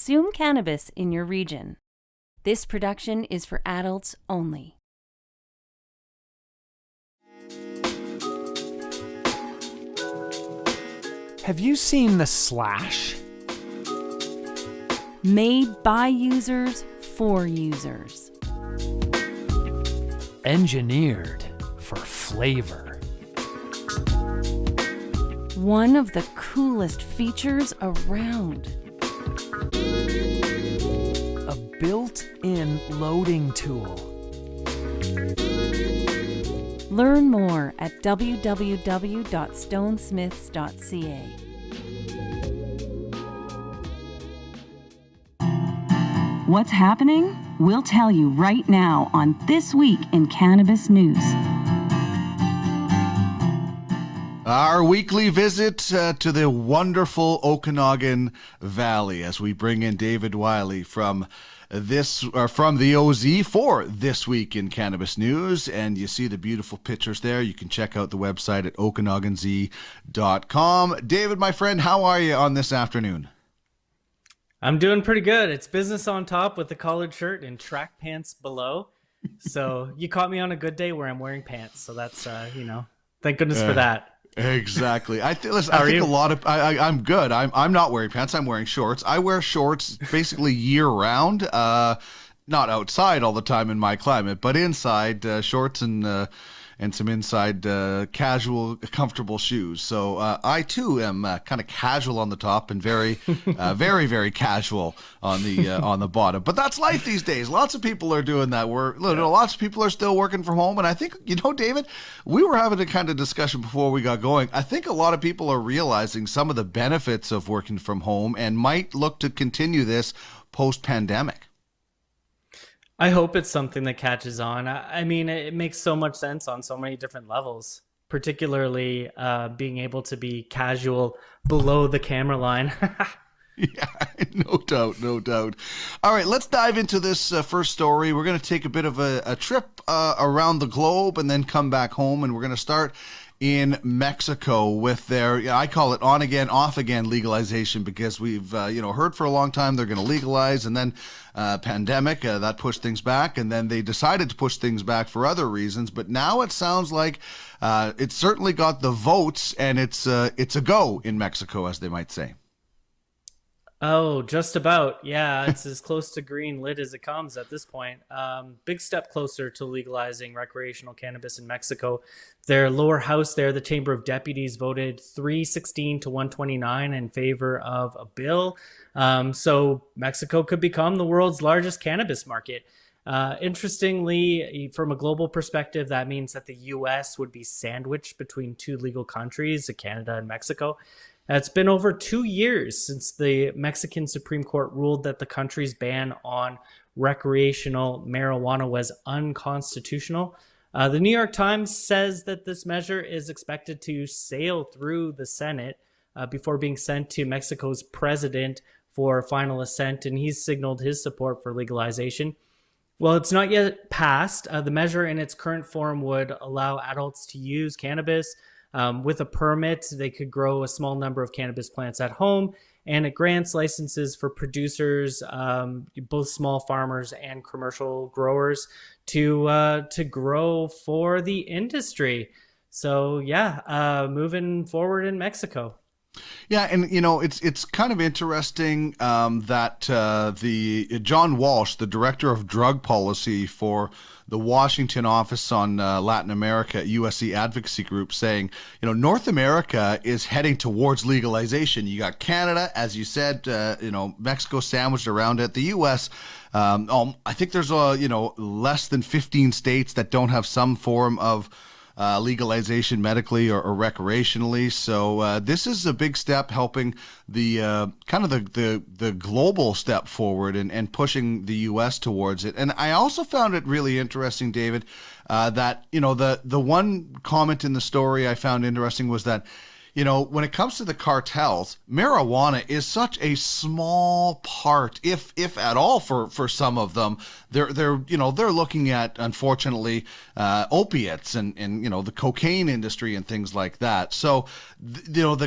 Consume cannabis in your region. This production is for adults only. Have you seen the Slash? Made by users for users. Engineered for flavor. One of the coolest features around. A built-in loading tool. Learn more at www.stonesmiths.ca. What's happening? We'll tell you right now on This Week in Cannabis News. Our weekly visit to the wonderful Okanagan Valley as we bring in David Wylie from the OZ for This Week in Cannabis News. And you see the beautiful pictures there. You can check out the website at okanaganz.com. David, my friend, how are you on this afternoon? I'm doing pretty good. It's business on top with the collared shirt and track pants below. So you caught me on a good day where I'm wearing pants. So that's, thank goodness for that. Exactly. I think a lot of I'm good. I'm not wearing pants. I'm wearing shorts. I wear shorts basically year round. Not outside all the time in my climate, but inside shorts and some inside casual, comfortable shoes. So I too am kind of casual on the top and very, very, very casual on the bottom. But that's life these days. Lots of people are doing that. Lots of people are still working from home. And I think, David, we were having a kind of discussion before we got going. I think a lot of people are realizing some of the benefits of working from home and might look to continue this post-pandemic. I hope it's something that catches on. I mean, it makes so much sense on so many different levels, particularly being able to be casual below the camera line. Yeah, no doubt. All right, let's dive into this first story. We're going to take a bit of a trip around the globe and then come back home, and we're going to start in Mexico with their, I call it on again, off again legalization, because we've, heard for a long time they're going to legalize, and then pandemic, that pushed things back, and then they decided to push things back for other reasons. But now it sounds like it's certainly got the votes, and it's a go in Mexico, as they might say. Oh, just about. Yeah, it's as close to green lit as it comes at this point. Big step closer to legalizing recreational cannabis in Mexico. Their lower house there, the Chamber of Deputies, voted 316 to 129 in favor of a bill. So Mexico could become the world's largest cannabis market. Interestingly, from a global perspective, that means that the U.S. would be sandwiched between two legal countries, Canada and Mexico. It's been over 2 years since the Mexican Supreme Court ruled that the country's ban on recreational marijuana was unconstitutional. The New York Times says that this measure is expected to sail through the Senate before being sent to Mexico's president for final assent, and he's signaled his support for legalization. Well, it's not yet passed. The measure in its current form would allow adults to use cannabis. With a permit, they could grow a small number of cannabis plants at home, and it grants licenses for producers, both small farmers and commercial growers, to grow for the industry. So yeah, moving forward in Mexico. Yeah, and it's kind of interesting that the John Walsh, the director of drug policy for the Washington office on Latin America at USC Advocacy Group, saying, North America is heading towards legalization. You got Canada, as you said, Mexico sandwiched around it. The U.S. I think there's less than 15 states that don't have some form of legalization medically or recreationally. So this is a big step helping the kind of the global step forward and pushing the U.S. towards it. And I also found it really interesting, David, that, the one comment in the story I found interesting was that, when it comes to the cartels, marijuana is such a small part, if at all, for some of them. They're looking at, unfortunately, opiates and the cocaine industry and things like that. So the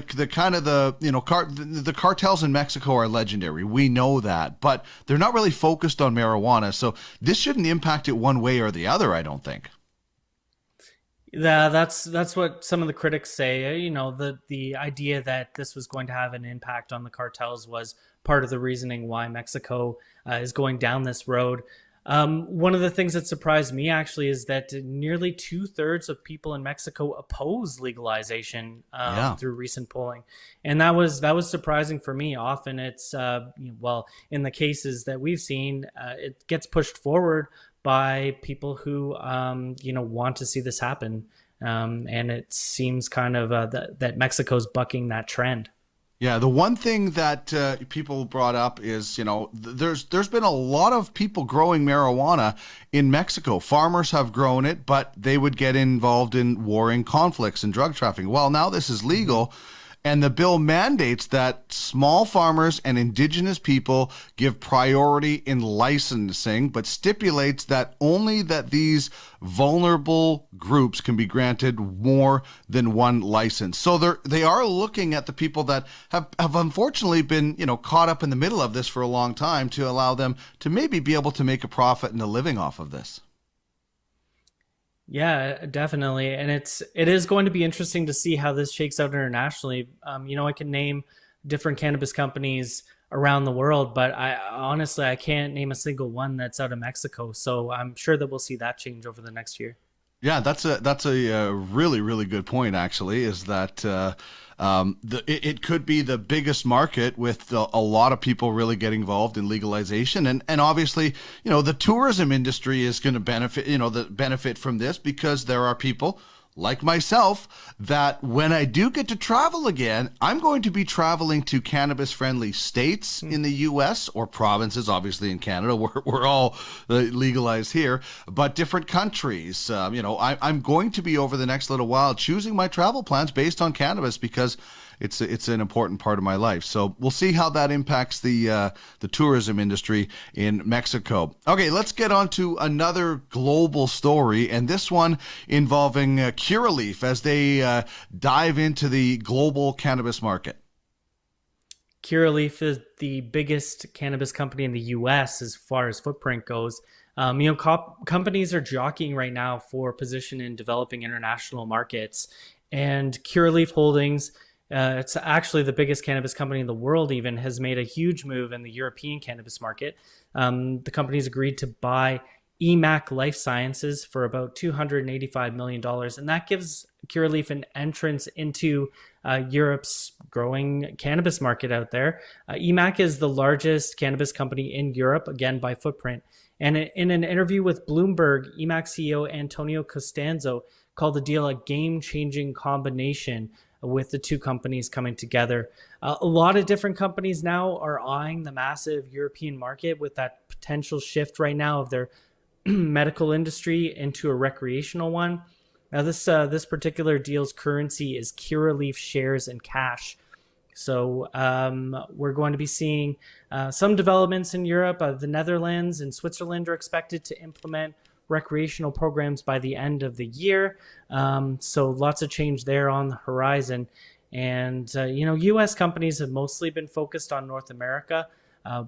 cartels in Mexico are legendary. We know that, but they're not really focused on marijuana. So this shouldn't impact it one way or the other, I don't think. Yeah, that's what some of the critics say. The idea that this was going to have an impact on the cartels was part of the reasoning why Mexico is going down this road. One of the things that surprised me actually is that nearly 2/3 of people in Mexico oppose legalization through recent polling, and that was surprising for me. Often it's in the cases that we've seen, it gets pushed forward by people who want to see this happen, and it seems kind of that Mexico's bucking that trend. Yeah, the one thing that people brought up is, there's been a lot of people growing marijuana in Mexico. Farmers have grown it, but they would get involved in warring conflicts and drug trafficking. Well, now this is legal. And the bill mandates that small farmers and indigenous people give priority in licensing, but stipulates that only that these vulnerable groups can be granted more than one license. So they are looking at the people that have unfortunately been, caught up in the middle of this for a long time, to allow them to maybe be able to make a profit and a living off of this. Yeah, definitely. And it is going to be interesting to see how this shakes out internationally. I can name different cannabis companies around the world, but I can't name a single one that's out of Mexico. So I'm sure that we'll see that change over the next year. Yeah, that's a really, really good point, actually, is that it could be the biggest market with a lot of people really getting involved in legalization. And obviously, the tourism industry is going to benefit from this, because there are people like myself that when I do get to travel again, I'm going to be traveling to cannabis-friendly states in the U.S. or provinces, obviously in Canada. We're all legalized here, but different countries. I'm going to be, over the next little while, choosing my travel plans based on cannabis, because it's an important part of my life. So we'll see how that impacts the tourism industry in Mexico. Okay, let's get on to another global story, and this one involving Curaleaf as they dive into the global cannabis market. Curaleaf is the biggest cannabis company in the U.S. as far as footprint goes. Companies are jockeying right now for position in developing international markets, and Curaleaf Holdings, it's actually the biggest cannabis company in the world, even, has made a huge move in the European cannabis market. The company's agreed to buy Emac Life Sciences for about $285 million, and that gives Curaleaf an entrance into Europe's growing cannabis market out there. Emac is the largest cannabis company in Europe, again, by footprint. And in an interview with Bloomberg, Emac CEO Antonio Costanzo called the deal a game-changing combination with the two companies coming together. A lot of different companies now are eyeing the massive European market with that potential shift right now of their medical industry into a recreational one. Now, this particular deal's currency is Curaleaf shares and cash. So we're going to be seeing some developments in Europe. The Netherlands and Switzerland are expected to implement recreational programs by the end of the year. So lots of change there on the horizon. And, U.S. companies have mostly been focused on North America,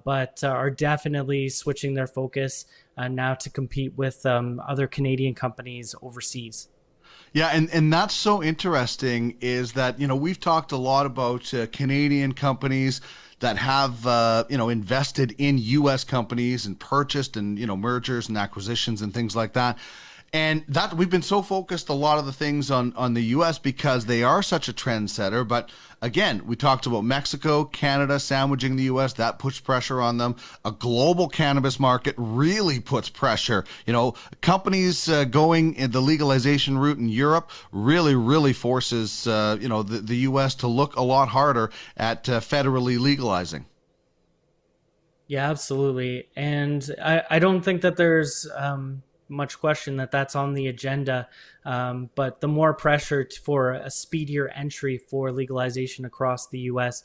but are definitely switching their focus now to compete with other Canadian companies overseas. Yeah, and that's so interesting, is that, we've talked a lot about Canadian companies that have, invested in U.S. companies and purchased and, mergers and acquisitions and things like that. And that we've been so focused a lot of the things on the U.S. because they are such a trendsetter. But again, we talked about Mexico, Canada sandwiching the U.S. That puts pressure on them. A global cannabis market really puts pressure. Companies going in the legalization route in Europe really forces the U.S. to look a lot harder at federally legalizing. Yeah, absolutely. And I don't think that there's much question that that's on the agenda. But the more pressure for a speedier entry for legalization across the U.S.,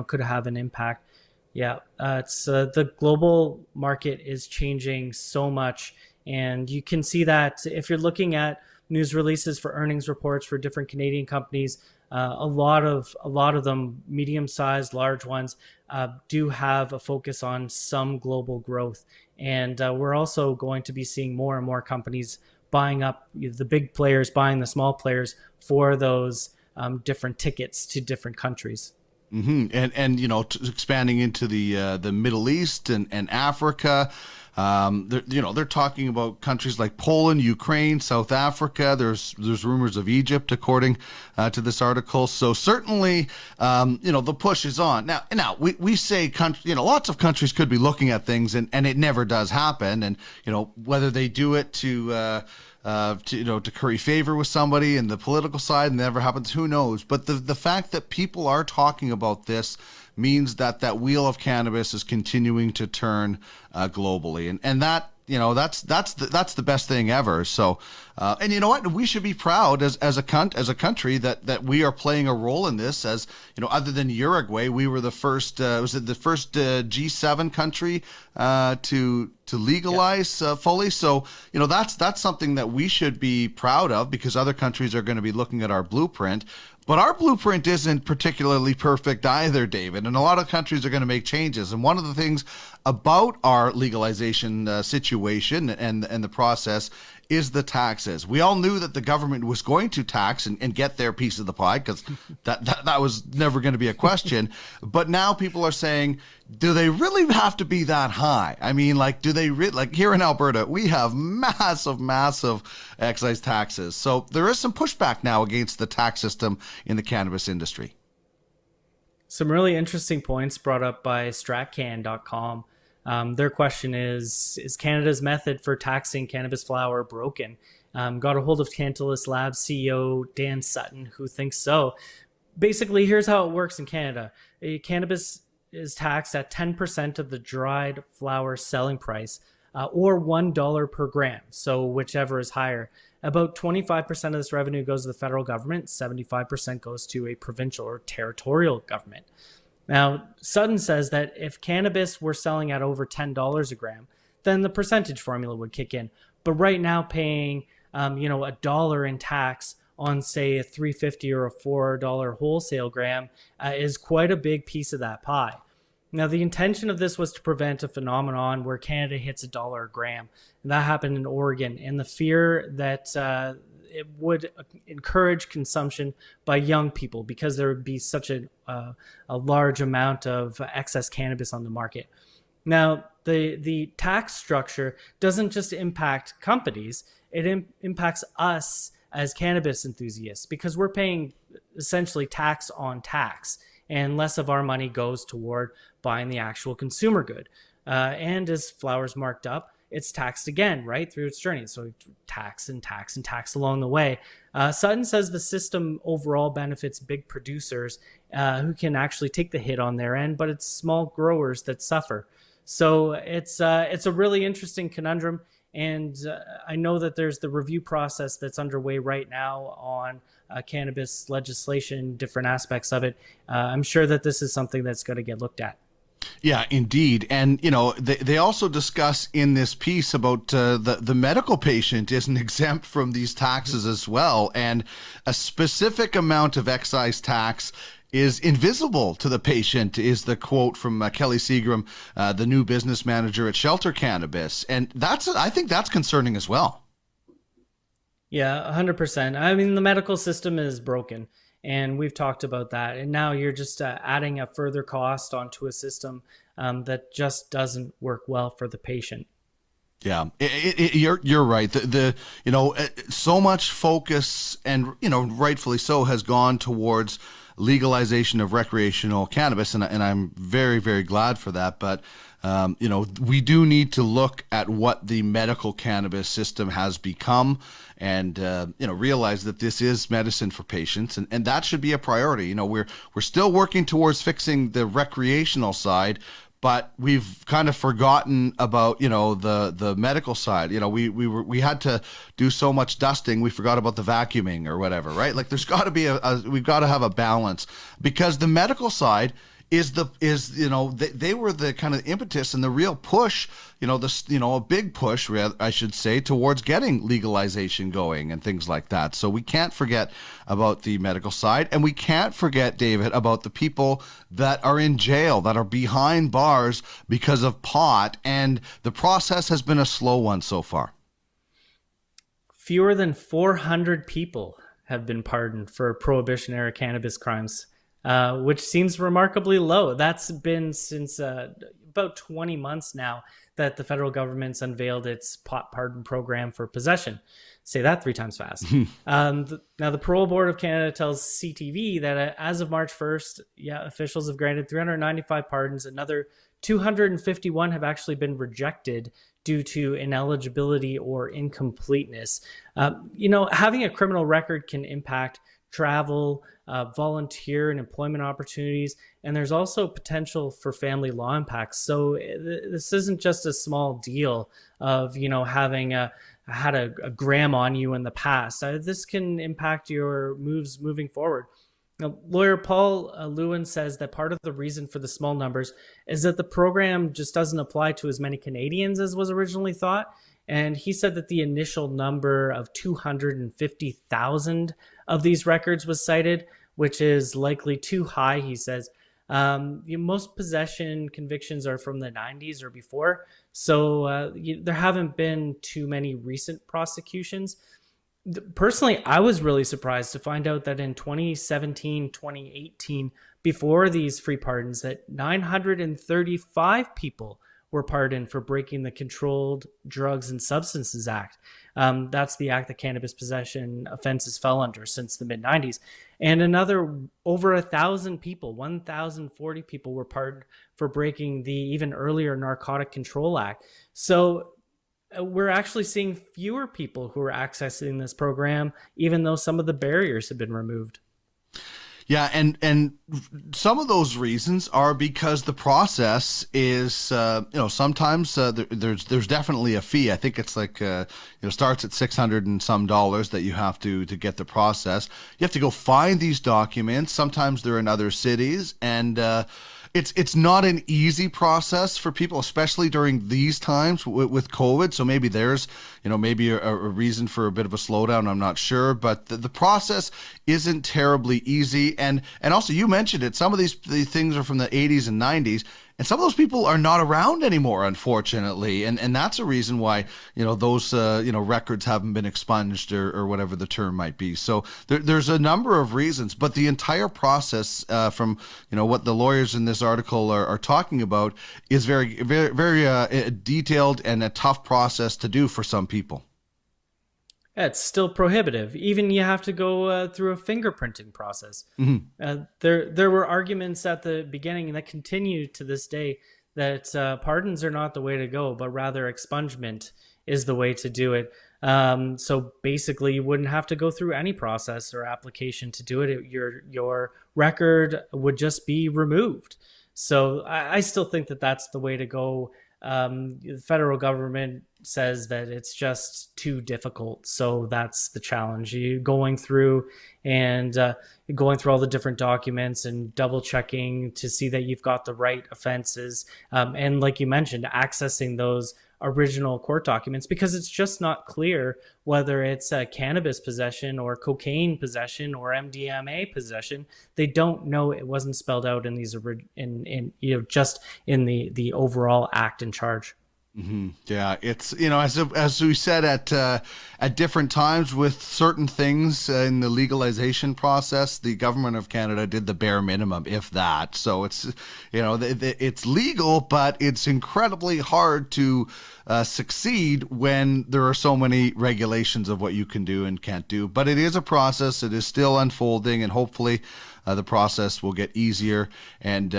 could have an impact. Yeah, it's the global market is changing so much, and you can see that if you're looking at news releases for earnings reports for different Canadian companies. A lot of them, medium-sized, large ones, do have a focus on some global growth, and we're also going to be seeing more and more companies buying up the big players, buying the small players for those different tickets to different countries. Mm-hmm. And expanding into the Middle East and Africa. They're talking about countries like Poland, Ukraine, South Africa. There's rumors of Egypt, according to this article. So certainly, the push is on. Now we say lots of countries could be looking at things, and it never does happen. And whether they do it to curry favor with somebody in the political side, and never happens, who knows? But the fact that people are talking about this means that wheel of cannabis is continuing to turn globally, and that that's the best thing ever. So, and you know what, we should be proud as a country that we are playing a role in this. As other than Uruguay, we were the first G7 country to legalize fully. So that's something that we should be proud of, because other countries are going to be looking at our blueprint. But our blueprint isn't particularly perfect either, David, and a lot of countries are going to make changes. And one of the things about our legalization situation and the process is the taxes. We all knew that the government was going to tax and get their piece of the pie, because that was never going to be a question. But now people are saying, do they really have to be that high? I mean, do they like here in Alberta, we have massive excise taxes. So there is some pushback now against the tax system in the cannabis industry. Some really interesting points brought up by stratcan.com. Their question is Canada's method for taxing cannabis flower broken? Got a hold of Tantalus Labs CEO Dan Sutton, who thinks so. Basically, here's how it works in Canada. Cannabis is taxed at 10% of the dried flower selling price, or $1 per gram, so whichever is higher. About 25% of this revenue goes to the federal government, 75% goes to a provincial or territorial government. Now, Sutton says that if cannabis were selling at over $10 a gram, then the percentage formula would kick in. But right now, paying $1 in tax on, say, a $3.50 or a $4 wholesale gram is quite a big piece of that pie. Now, the intention of this was to prevent a phenomenon where Canada hits $1 a gram. And that happened in Oregon. And the fear that it would encourage consumption by young people, because there would be such a large amount of excess cannabis on the market. Now, the tax structure doesn't just impact companies, it impacts us as cannabis enthusiasts, because we're paying essentially tax on tax, and less of our money goes toward buying the actual consumer good. And as flower's marked up, it's taxed again, right, through its journey. So tax and tax and tax along the way. Sutton says the system overall benefits big producers who can actually take the hit on their end, but it's small growers that suffer. So it's a really interesting conundrum. And I know that there's the review process that's underway right now on cannabis legislation, different aspects of it. I'm sure that this is something that's going to get looked at. Yeah, indeed. And, they also discuss in this piece about the medical patient isn't exempt from these taxes as well. And a specific amount of excise tax is invisible to the patient, is the quote from Kelly Seagram, the new business manager at Shelter Cannabis. And I think that's concerning as well. Yeah, 100%. I mean, the medical system is broken, and we've talked about that. And now you're just adding a further cost onto a system that just doesn't work well for the patient. Yeah, you're right. So much focus, and rightfully so, has gone towards legalization of recreational cannabis, and I'm very, very glad for that. But we do need to look at what the medical cannabis system has become, and realize that this is medicine for patients, and that should be a priority. We're still working towards fixing the recreational side, but we've kind of forgotten about, the medical side. We had to do so much dusting, we forgot about the vacuuming or whatever, right? Like there's got to be we've got to have a balance, because the medical side they were the kind of impetus and the real push, a big push, I should say, towards getting legalization going and things like that. So we can't forget about the medical side, and we can't forget, David, about the people that are in jail, that are behind bars because of pot, and the process has been a slow one so far. Fewer than 400 people have been pardoned for prohibition-era cannabis crimes, which seems remarkably low. That's been since about 20 months now that the federal government's unveiled its pot pardon program for possession. Say that 3 times fast. Now, the Parole Board of Canada tells CTV that as of March 1st, officials have granted 395 pardons. Another 251 have actually been rejected due to ineligibility or incompleteness. Having a criminal record can impact travel, volunteer and employment opportunities, and there's also potential for family law impacts. So this isn't just a small deal of having had a gram on you in the past. This can impact your moves moving forward. Now, lawyer Paul Lewin says that part of the reason for the small numbers is that the program just doesn't apply to as many Canadians as was originally thought. And he said that the initial number of 250,000 of these records was cited, which is likely too high, he says. Most possession convictions are from the 90s or before, so there haven't been too many recent prosecutions. Personally, I was really surprised to find out that in 2017, 2018, before these free pardons, that 935 people were pardoned for breaking the Controlled Drugs and Substances Act. That's the act that cannabis possession offenses fell under since the mid-90s. And another over 1,000 people, 1,040 people were pardoned for breaking the even earlier Narcotic Control Act. So we're actually seeing fewer people who are accessing this program, even though some of the barriers have been removed. Yeah, and some of those reasons are because the process is, sometimes there's definitely a fee. I think it's like, starts at $600 and some that you have to get the process. You have to go find these documents. Sometimes they're in other cities, and it's not an easy process for people, especially during these times with COVID. So maybe there's, maybe a reason for a bit of a slowdown. I'm not sure, but the process isn't terribly easy. And also, you mentioned it. Some of these things are from the 80s and 90s. And some of those people are not around anymore, unfortunately. And that's a reason why, those, records haven't been expunged or whatever the term might be. So there's a number of reasons, but the entire process from, what the lawyers in this article are talking about is very, very, very detailed and a tough process to do for some people. Yeah, it's still prohibitive. Even you have to go through a fingerprinting process. Mm-hmm. There were arguments at the beginning that continue to this day that pardons are not the way to go, but rather expungement is the way to do it. So basically, you wouldn't have to go through any process or application to do it. Your record would just be removed. So I still think that that's the way to go. The federal government says that it's just too difficult. So that's the challenge. You going through all the different documents and double checking to see that you've got the right offenses. And like you mentioned, accessing those original court documents, because it's just not clear whether it's cannabis possession or cocaine possession or MDMA possession. They don't know. It wasn't spelled out in these just in the overall act and charge. Mm-hmm. Yeah, it's as we said at different times with certain things in the legalization process, the government of Canada did the bare minimum, if that. So it's it's legal, but it's incredibly hard to succeed when there are so many regulations of what you can do and can't do. But it is a process. It is still unfolding, and hopefully the process will get easier and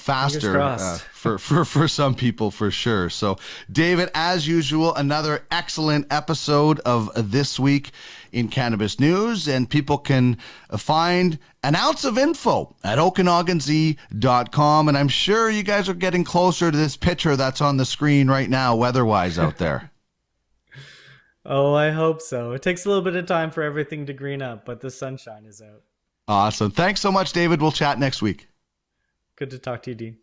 faster for some people for sure. So, David, as usual, another excellent episode of This Week in Cannabis News, and people can find an ounce of info at okanaganz.com, and I'm sure you guys are getting closer to this picture that's on the screen right now, weather-wise out there. Oh, I hope so. It takes a little bit of time for everything to green up, but the sunshine is out. Awesome. Thanks so much, David. We'll chat next week. Good to talk to you, Dean.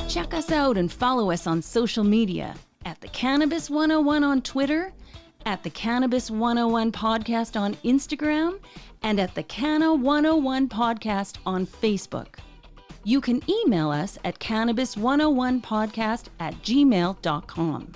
Check us out and follow us on social media at the Cannabis 101 on Twitter, at the Cannabis 101 Podcast on Instagram, and at the Canna 101 Podcast on Facebook. You can email us at cannabis101podcast@gmail.com.